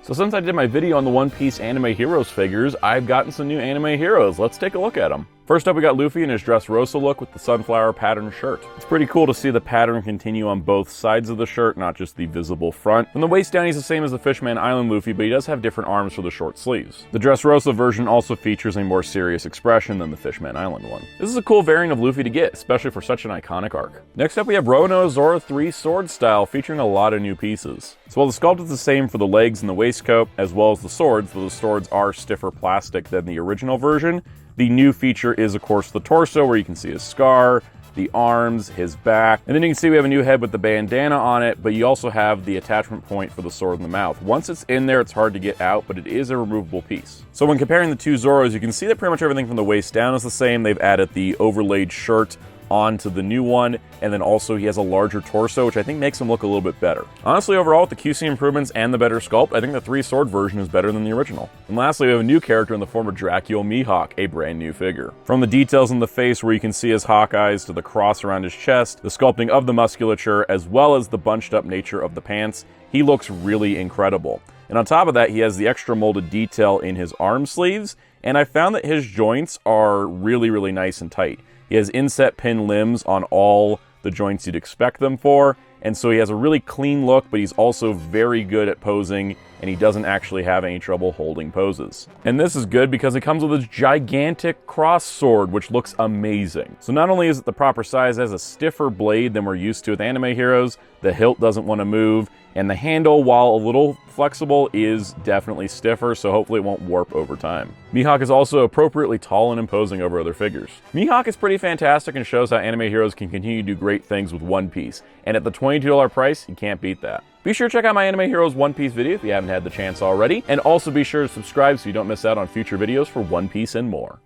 So since I did my video on the One Piece Anime Heroes figures, I've gotten some new anime heroes. Let's take a look at them. First up, we got Luffy in his Dressrosa look with the sunflower pattern shirt. It's pretty cool to see the pattern continue on both sides of the shirt, not just the visible front. From the waist down, he's the same as the Fishman Island Luffy, but he does have different arms for the short sleeves. The Dressrosa version also features a more serious expression than the Fishman Island one. This is a cool variant of Luffy to get, especially for such an iconic arc. Next up, we have Roanoa Zoro 3 sword style, featuring a lot of new pieces. So while the sculpt is the same for the legs and the waistcoat, as well as the swords, though the swords are stiffer plastic than the original version, the new feature is, of course, the torso, where you can see his scar, the arms, his back, and then you can see we have a new head with the bandana on it, but you also have the attachment point for the sword in the mouth. Once it's in there, it's hard to get out, but it is a removable piece. So when comparing the two Zoros, you can see that pretty much everything from the waist down is the same. They've added the overlaid shirt onto the new one, and then also he has a larger torso, which I think makes him look a little bit better. Honestly, overall, with the QC improvements and the better sculpt, I think the 3-sword version is better than the original. And lastly, we have a new character in the form of Dracula Mihawk, a brand new figure. From the details in the face where you can see his hawk eyes to the cross around his chest, the sculpting of the musculature, as well as the bunched up nature of the pants, he looks really incredible. And on top of that, he has the extra molded detail in his arm sleeves, and I found that his joints are really nice and tight. He has inset pin limbs on all the joints you'd expect them for, and so he has a really clean look, but he's also very good at posing, and he doesn't actually have any trouble holding poses. And this is good because it comes with this gigantic cross sword, which looks amazing. So not only is it the proper size, it has a stiffer blade than we're used to with anime heroes, the hilt doesn't want to move, and the handle, while a little flexible, is definitely stiffer, so hopefully it won't warp over time. Mihawk is also appropriately tall and imposing over other figures. Mihawk is pretty fantastic and shows how anime heroes can continue to do great things with One Piece, and at the $22 price, you can't beat that. Be sure to check out my Anime Heroes One Piece video if you haven't had the chance already, and also be sure to subscribe so you don't miss out on future videos for One Piece and more.